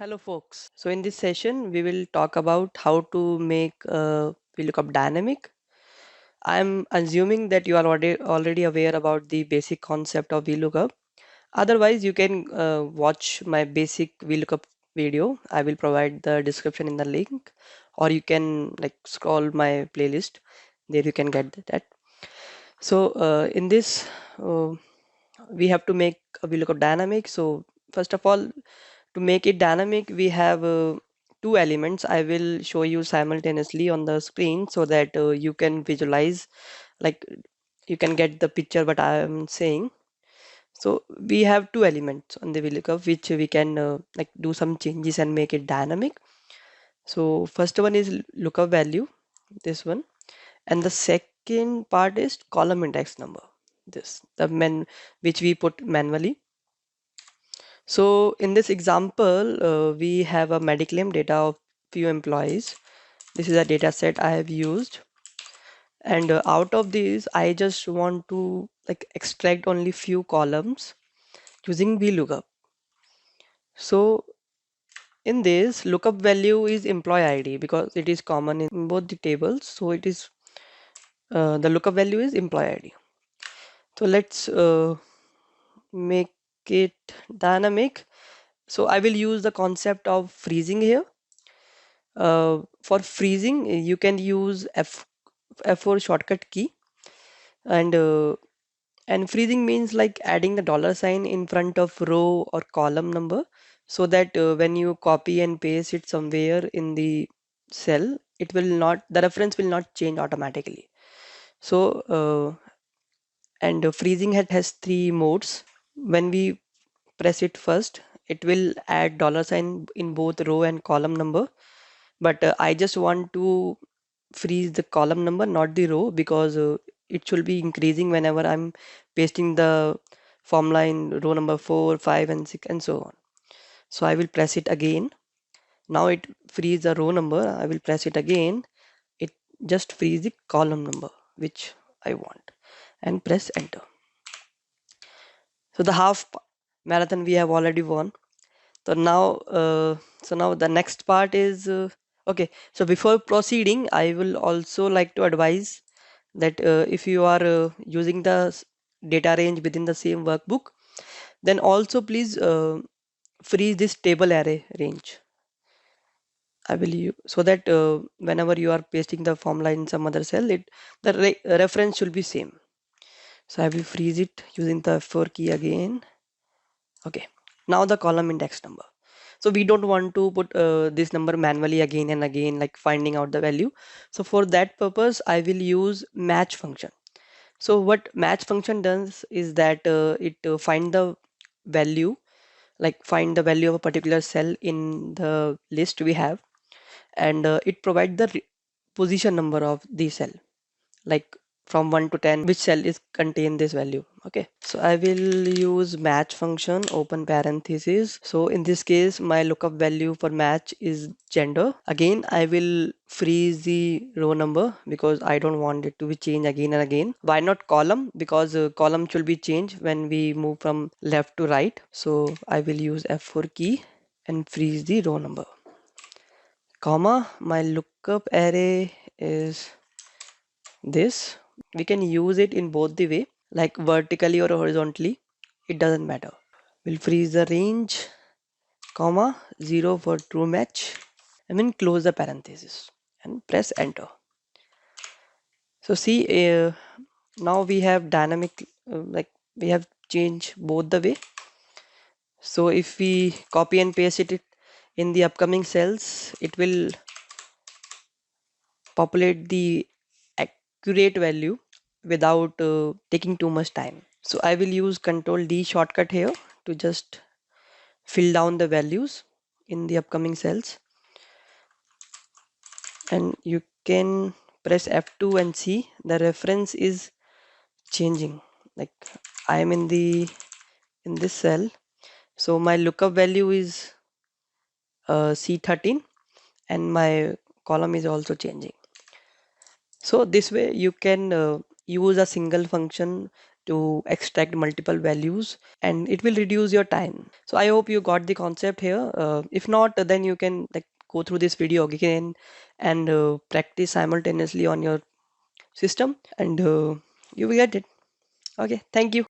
Hello folks. So in this session we will talk about how to make VLookup dynamic. I'm assuming that you are already aware about the basic concept of VLookup. Otherwise you can watch my basic VLookup video. I will provide the description in the link, or you can like scroll my playlist. There you can get that. So in this we have to make a VLookup dynamic. So first of all, to make it dynamic, we have two elements. I will show you simultaneously on the screen so that you can visualize, like you can get the picture what I am saying. So we have two elements on the VLOOKUP which we can like do some changes and make it dynamic. So first one is lookup value, this one, and the second part is column index number, this the men which we put manually. So in this example, we have a mediclaim data of few employees. This is a data set I have used, and out of these, I just want to like extract only few columns using VLOOKUP. So in this, lookup value is employee ID because it is common in both the tables. So it is the lookup value is employee ID. So let's make it dynamic. So I will use the concept of freezing here. For freezing, you can use F4 shortcut key, and freezing means like adding the dollar sign in front of row or column number, so that when you copy and paste it somewhere in the cell, it will not, the reference will not change automatically. So freezing has three modes. When we press it first, it will add dollar sign in both row and column number, but I just want to freeze the column number, not the row, because it should be increasing whenever I'm pasting the formula in row number 4, 5 and 6 and so on. So I will press it again. Now it frees the row number. I will press it again. It just frees the column number which I want, and press enter. So the half marathon we have already won. So now the next part is okay. So before proceeding, I will also like to advise that if you are using the data range within the same workbook, then also please freeze this table array range. I will use so that whenever you are pasting the formula in some other cell, the reference should be same. So I will freeze it using the F4 key again. Okay, now the column index number. So we don't want to put this number manually again and again, like finding out the value. So for that purpose, I will use match function. So what match function does is that it find the value, like find the value of a particular cell in the list we have, and it provide the position number of the cell, like from 1 to 10 which cell is contain this value. Okay, so I will use match function, open parenthesis. So in this case, my lookup value for match is gender. Again, I will freeze the row number because I don't want it to be changed again and again. Why not column? Because column should be changed when we move from left to right. So I will use F4 key and freeze the row number, comma. My lookup array is this. We can use it in both the way, like vertically or horizontally, it doesn't matter. We'll freeze the range, comma, 0 for true match, and then close the parenthesis and press enter. So see, now we have dynamic, like we have changed both the way. So if we copy and paste it in the upcoming cells, it will populate the accurate value without taking too much time. So I will use Control D shortcut here to just fill down the values in the upcoming cells, and you can press F2 and see the reference is changing. Like I am in this cell, so my lookup value is C13 and my column is also changing. So this way you can use a single function to extract multiple values, and it will reduce your time. So I hope you got the concept here. If not, then you can like go through this video again and practice simultaneously on your system, and you will get it. Okay, thank you.